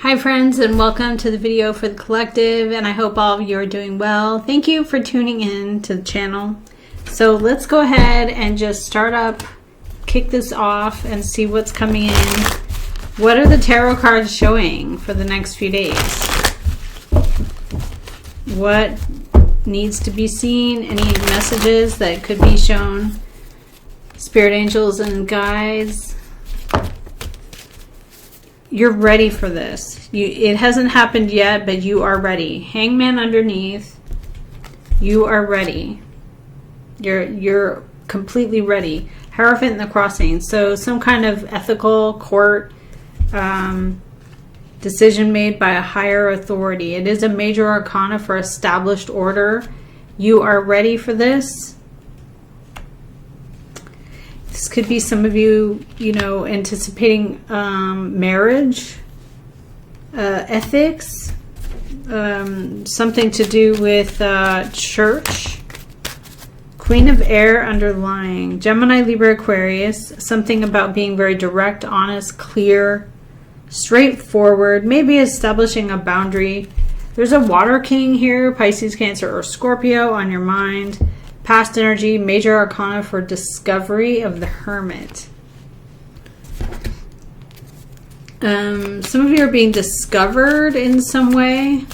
Hi friends, and welcome to the video for the collective, and I hope all of you are doing well. Thank you for tuning in to the channel. So let's go ahead and just start up, kick this off, and see what's coming in. What are the tarot cards showing for the next few days? What needs to be seen? Any messages that could be shown? Spirit angels and guides. You're ready for this. It hasn't happened yet, but you are ready. Hangman underneath. You are ready. You're completely ready. Hierophant in the crossing. So some kind of ethical court decision made by a higher authority. It is a major arcana for established order. You are ready for this. This could be some of you, anticipating marriage, ethics, something to do with church. Queen of Air underlying. Gemini, Libra, Aquarius. Something about being very direct, honest, clear, straightforward. Maybe establishing a boundary. There's a Water King here, Pisces, Cancer, or Scorpio on your mind. Past energy, major arcana for discovery of the Hermit. Some of you are being discovered in some way.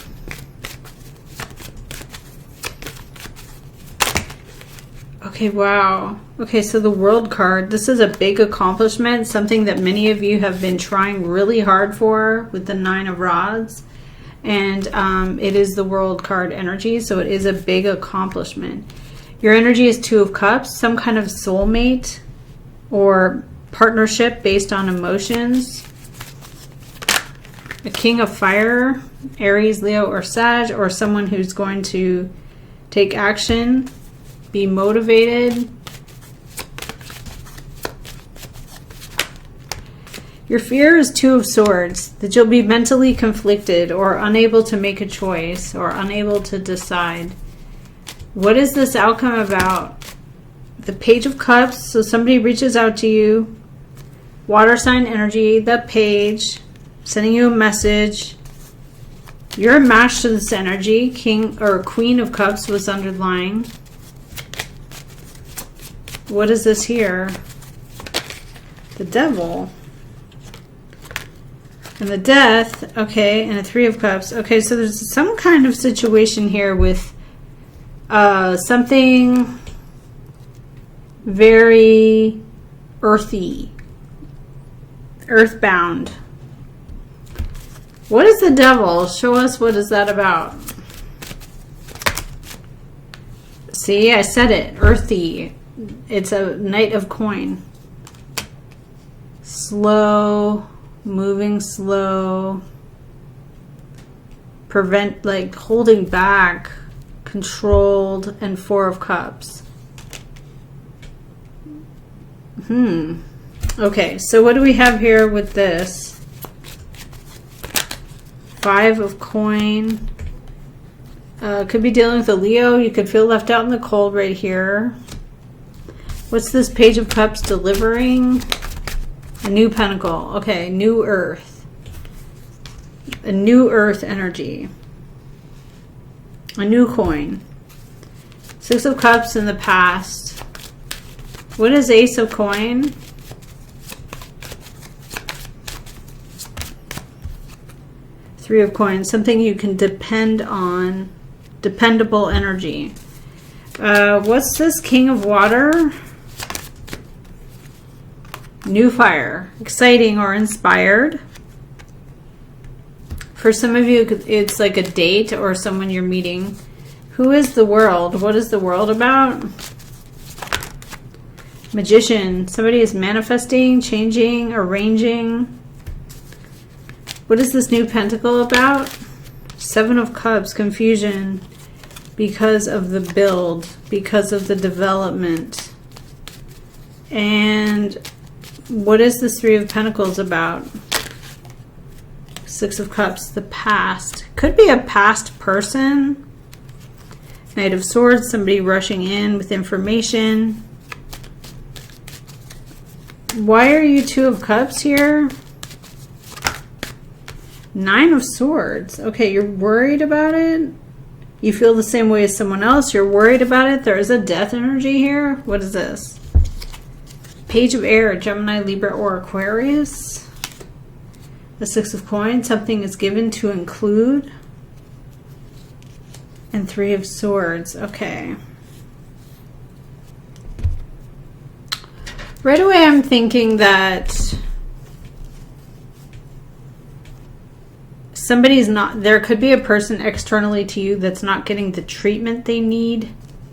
Okay, wow. Okay, so the World card. This is a big accomplishment, something that many of you have been trying really hard for with the Nine of Rods. And it is the World card energy, so it is a big accomplishment. Your energy is Two of Cups, some kind of soulmate or partnership based on emotions. A King of Fire, Aries, Leo, or Sag, or someone who's going to take action, be motivated. Your fear is Two of Swords, that you'll be mentally conflicted or unable to make a choice or unable to decide. What is this outcome about? The Page of Cups. So somebody reaches out to you. Water sign energy. The Page. Sending you a message. You're a match to this energy. King or Queen of Cups was underlying. What is this here? The Devil. And the Death. Okay. And a Three of Cups. Okay. So there's some kind of situation here with something very earthy, earthbound. What is the Devil? Show us, what is that about? See, I said it, earthy. It's a Knight of Coin. Slow, moving slow, like holding back, controlled, and Four of Cups. Okay, so what do we have here with this? Five of Coin. Could be dealing with a Leo. You could feel left out in the cold right here. What's this Page of Cups delivering? A New Pentacle. Okay, New Earth. A New Earth energy. A new coin. Six of Cups in the past. What is Ace of Coin? Three of Coins. Something you can depend on. Dependable energy. What's this King of Water? New Fire. Exciting or inspired. For some of you, it's like a date or someone you're meeting. Who is the World? What is the World about? Magician. Somebody is manifesting, changing, arranging. What is this New Pentacle about? Seven of Cups. Confusion. Because of the build. Because of the development. And what is this Three of Pentacles about? Six of Cups, the past. Could be a past person. Knight of Swords, somebody rushing in with information. Why are you Two of Cups here? Nine of Swords. Okay, you're worried about it. You feel the same way as someone else. You're worried about it. There is a death energy here. What is this? Page of Air, Gemini, Libra, or Aquarius. The Six of Coins. Something is given to include. And Three of Swords. Okay. Right away I'm thinking that somebody's not, there could be a person externally to you that's not getting the treatment they need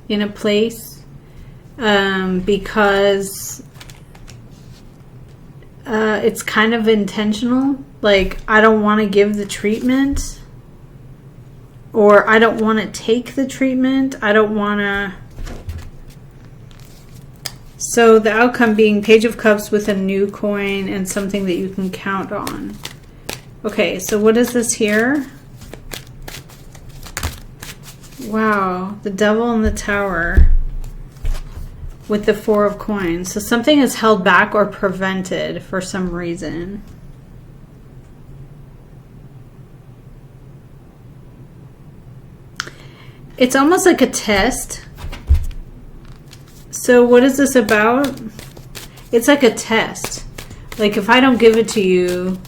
in a place because it's kind of intentional. Like, I don't want to give the treatment, or I don't want to take the treatment. I don't want to. So the outcome being Page of Cups with a new coin and something that you can count on. Okay, so what is this here? Wow, the Devil and the Tower with the Four of Coins. So something is held back or prevented for some reason. It's almost like a test. So what is this about? It's like a test. Like, if I don't give it to you,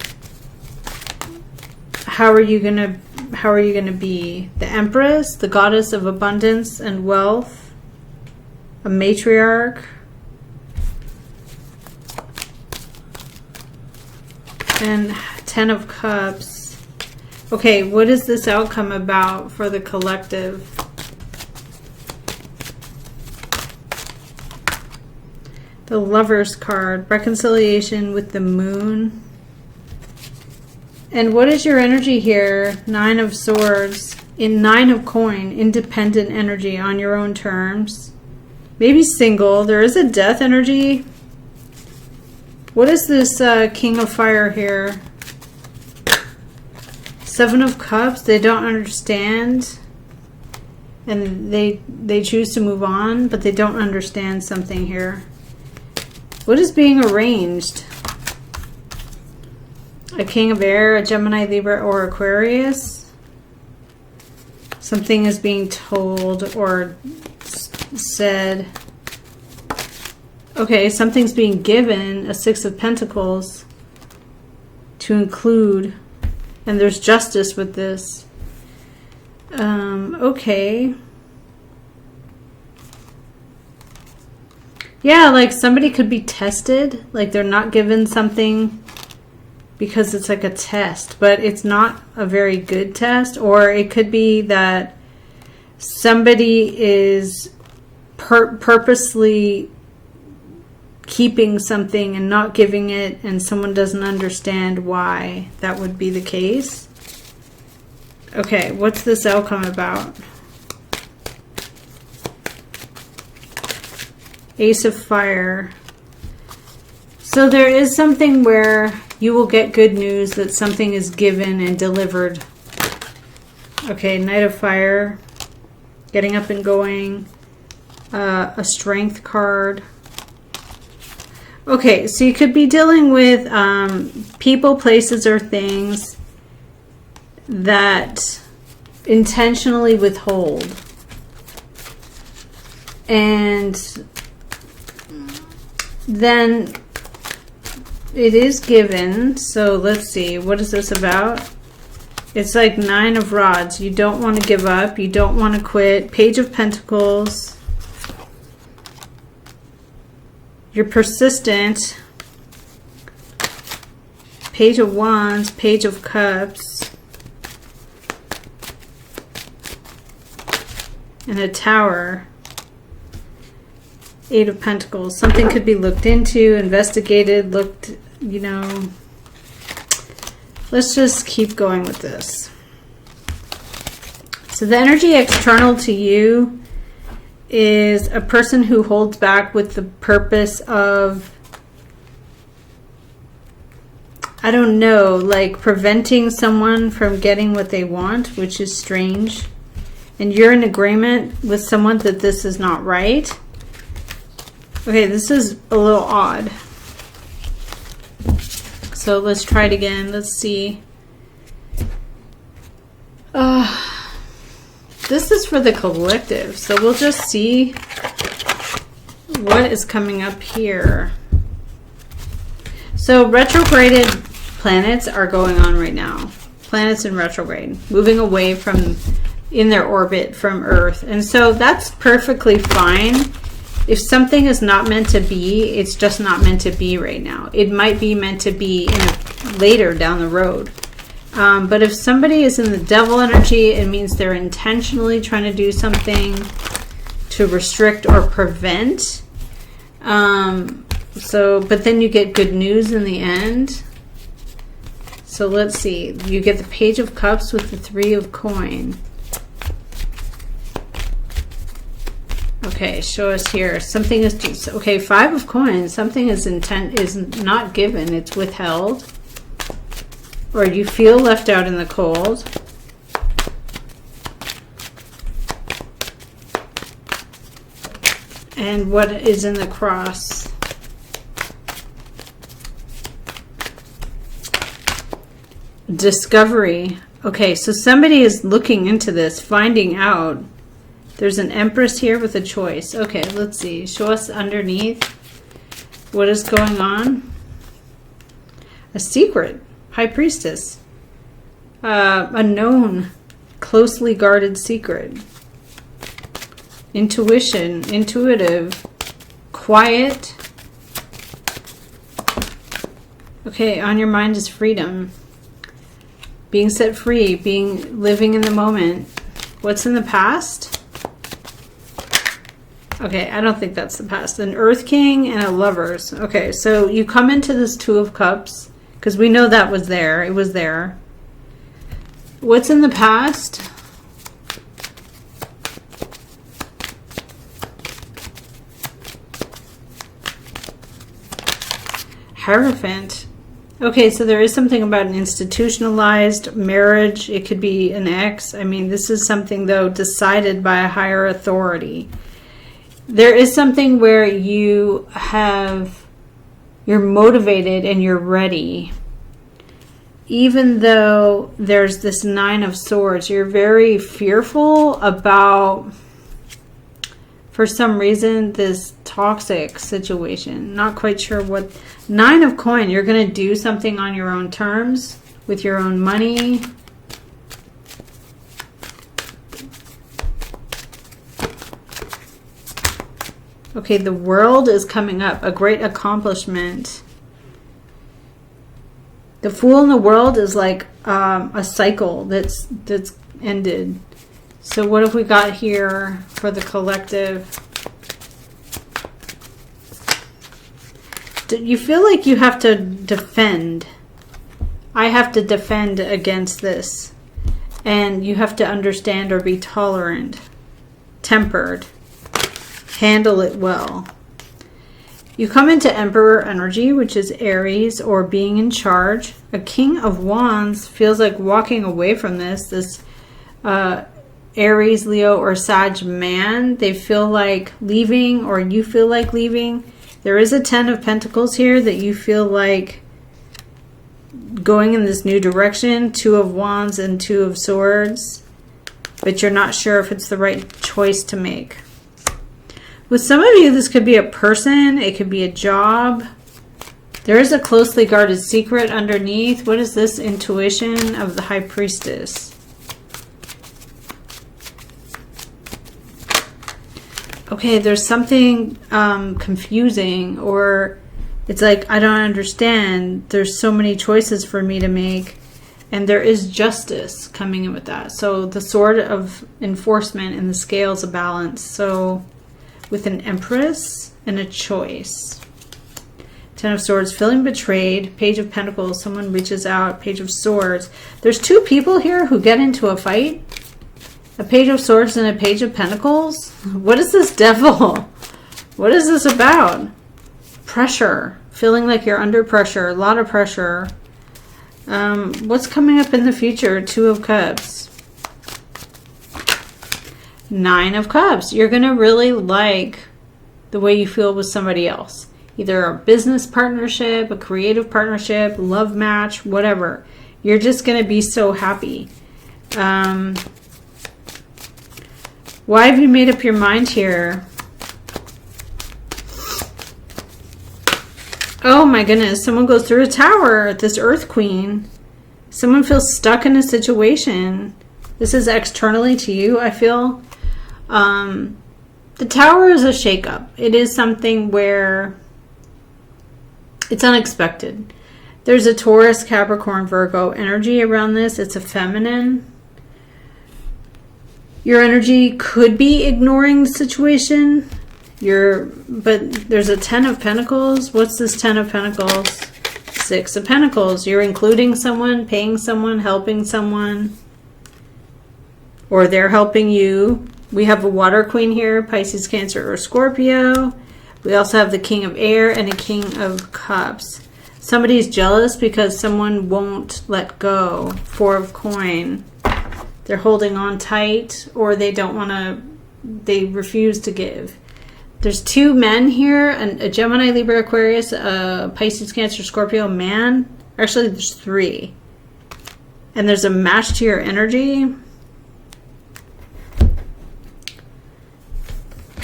how are you gonna be? The Empress, the goddess of abundance and wealth, a matriarch, and Ten of Cups. Okay, what is this outcome about for the collective? The Lover's card, reconciliation with the Moon. And what is your energy here? Nine of Swords. In Nine of Coin, independent energy on your own terms. Maybe single. There is a death energy. What is this King of Fire here? Seven of Cups. They don't understand. And they choose to move on, but they don't understand something here. What is being arranged? A King of Air, a Gemini, Libra, or Aquarius. Something is being told or said. Okay, something's being given, a Six of Pentacles, to include. And there's justice with this. Okay. Yeah, like somebody could be tested. Like they're not given something because it's like a test, but it's not a very good test. Or it could be that somebody is purposely keeping something and not giving it, and someone doesn't understand why that would be the case. Okay, what's this outcome about? Ace of Fire. So there is something where you will get good news that something is given and delivered. Okay, Knight of Fire. Getting up and going. A Strength card. Okay, so you could be dealing with people, places, or things that intentionally withhold. And then it is given. So let's see, what is this about? It's like Nine of Rods. You don't want to give up. You don't want to quit. Page of Pentacles. You're persistent. Page of Wands. Page of Cups. And a Tower. Eight of Pentacles. Something could be looked into, investigated, looked, you know. Let's just keep going with this. So the energy external to you is a person who holds back with the purpose of, I don't know, like preventing someone from getting what they want, which is strange. And you're in agreement with someone that this is not right. Okay, this is a little odd. So let's try it again. Let's see. This is for the collective, so we'll just see what is coming up here. So retrograded planets are going on right now. Planets in retrograde, moving away from in their orbit from Earth. And so that's perfectly fine. If something is not meant to be, it's just not meant to be right now. It might be meant to be later down the road. But if somebody is in the devil energy, it means they're intentionally trying to do something to restrict or prevent. But then you get good news in the end. So let's see. You get the Page of Cups with the 3 of Coin. Okay, show us here. Something is just, okay, 5 of Coins. Something is not given. It's withheld. Or you feel left out in the cold. And what is in the cross? Discovery. Okay, so somebody is looking into this, finding out. There's an Empress here with a choice. Okay, let's see. Show us underneath. What is going on? A secret. High Priestess. A known, closely guarded secret. Intuition. Intuitive. Quiet. Okay, on your mind is freedom. Being set free. Living in the moment. What's in the past? Okay, I don't think that's the past. An Earth King and a Lovers. Okay, so you come into this 2 of Cups. Because we know that was there. It was there. What's in the past? Hierophant. Okay, so there is something about an institutionalized marriage. It could be an ex. I mean, this is something, though, decided by a higher authority. There is something where you're motivated and you're ready. Even though there's this 9 of Swords, you're very fearful about, for some reason, this toxic situation. Not quite sure what. 9 of Coin, you're going to do something on your own terms, with your own money. Okay, the World is coming up. A great accomplishment. The Fool in the World is like a cycle that's ended. So what have we got here for the collective? You feel like you have to defend. I have to defend against this. And you have to understand or be tolerant. Tempered. Handle it well. You come into Emperor energy, which is Aries, or being in charge. A King of Wands feels like walking away from this Aries, Leo, or Sag man. They feel like leaving, or you feel like leaving. There is a 10 of Pentacles here that you feel like going in this new direction. 2 of Wands and 2 of Swords. But you're not sure if it's the right choice to make. With some of you, this could be a person. It could be a job. There is a closely guarded secret underneath. What is this? Intuition of the High Priestess. Okay, there's something confusing, or it's like, I don't understand. There's so many choices for me to make. And there is justice coming in with that. So the Sword of Enforcement and the Scales of Balance. So with an Empress and a choice. 10 of Swords, feeling betrayed. Page of Pentacles, someone reaches out. Page of Swords. There's 2 people here who get into a fight. A Page of Swords and a Page of Pentacles. What is this devil? What is this about? Pressure. Feeling like you're under pressure. A lot of pressure. What's coming up in the future? 2 of Cups. 9 of Cups. You're going to really like the way you feel with somebody else. Either a business partnership, a creative partnership, love match, whatever. You're just going to be so happy. Why have you made up your mind here? Oh my goodness, someone goes through a tower, this Earth Queen. Someone feels stuck in a situation. This is externally to you, I feel. The tower is a shakeup. It is something where it's unexpected. There's a Taurus, Capricorn, Virgo energy around this. It's a feminine. Your energy could be ignoring the situation. But there's a 10 of Pentacles. What's this 10 of Pentacles? 6 of Pentacles. You're including someone, paying someone, helping someone. Or they're helping you. We have a water queen here, Pisces, Cancer, or Scorpio. We also have the King of Air and a King of Cups. Somebody's jealous because someone won't let go. 4 of Coin. They're holding on tight, or they don't want to, they refuse to give. There's 2 men here, a Gemini, Libra, Aquarius, a Pisces, Cancer, Scorpio man. Actually, there's 3. And there's a match to your energy.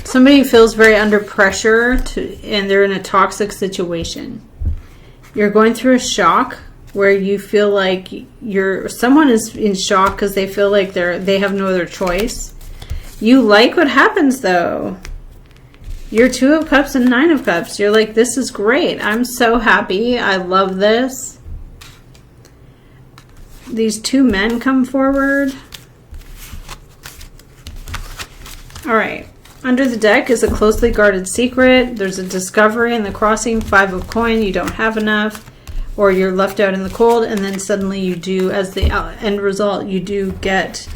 Somebody feels very under pressure and they're in a toxic situation. You're going through a shock where you feel like someone is in shock because they feel like they have no other choice. You like what happens though. You're 2 of Cups and 9 of Cups. You're like, this is great. I'm so happy. I love this. These 2 men come forward. All right. Under the deck is a closely guarded secret. There's a discovery in the crossing. 5 of Coin. You don't have enough. Or you're left out in the cold. And then suddenly you do, as the end result, you do get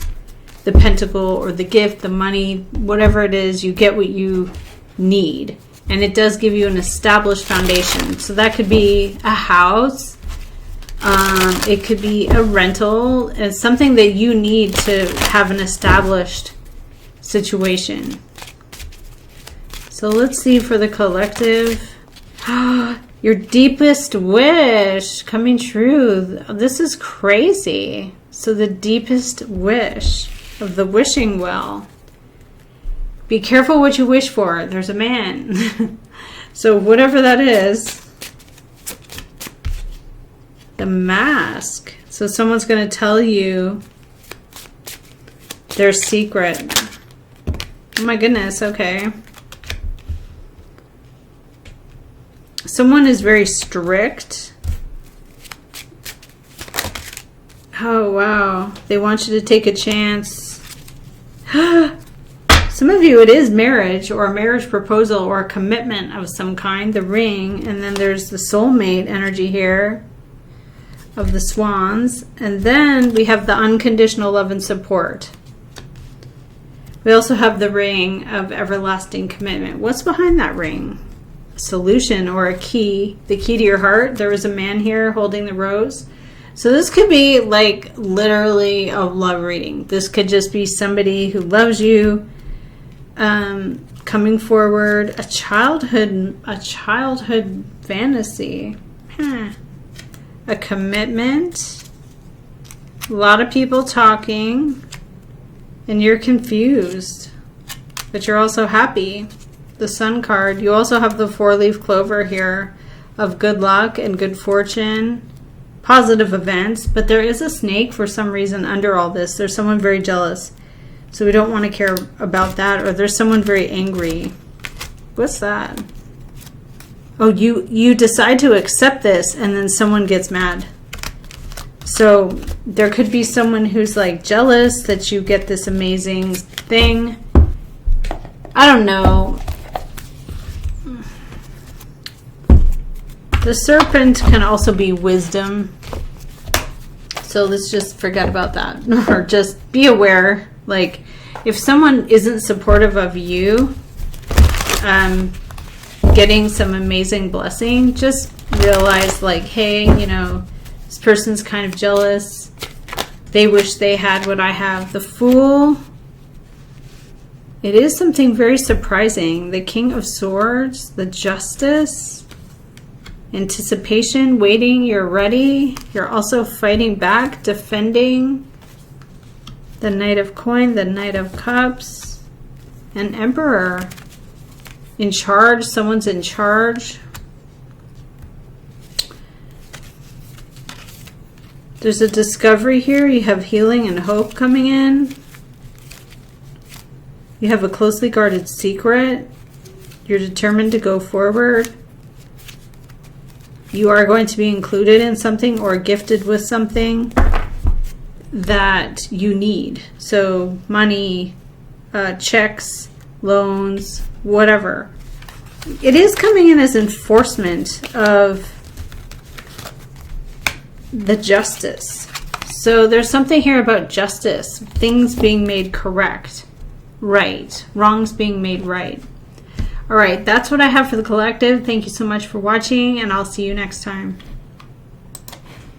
the pentacle or the gift, the money, whatever it is. You get what you need, and it does give you an established foundation. So that could be a house, it could be a rental. It's something that you need to have an established situation. So let's see for the collective. Your deepest wish coming true. This is crazy. So the deepest wish of the wishing well. Be careful what you wish for. There's a man. So whatever that is. The Mask. So someone's going to tell you their secret. Oh my goodness. Okay. Someone is very strict. Oh wow. They want you to take a chance. Some of you, it is marriage or a marriage proposal or a commitment of some kind, the ring. And then there's the soulmate energy here of the swans. And then we have the unconditional love and support. We also have the ring of everlasting commitment. What's behind that ring? A solution or a key. The key to your heart. There was a man here holding the rose. So this could be like literally a love reading. This could just be somebody who loves you. Coming forward, a childhood fantasy, a commitment, a lot of people talking, and you're confused, but you're also happy. The Sun card. You also have the 4-leaf clover here of good luck and good fortune, positive events, but there is a snake for some reason under all this. There's someone very jealous. So we don't want to care about that. Or there's someone very angry. What's that? Oh, you decide to accept this and then someone gets mad. So there could be someone who's like jealous that you get this amazing thing. I don't know. The serpent can also be wisdom. So let's just forget about that. Or just be aware. Like, if someone isn't supportive of you getting some amazing blessing, just realize like, hey, you know, this person's kind of jealous. They wish they had what I have. The Fool. It is something very surprising. The King of Swords. The Justice. Anticipation. Waiting. You're ready. You're also fighting back. Defending. the Knight of Coin, the Knight of Cups, and Emperor. In charge, someone's in charge. There's a discovery here. You have healing and hope coming in. You have a closely guarded secret. You're determined to go forward. You are going to be included in something or gifted with something that you need. So money, checks, loans, whatever. It is coming in as enforcement of the justice. So there's something here about justice, things being made correct, right, wrongs being made right. All right, that's what I have for the collective. Thank you so much for watching, and I'll see you next time.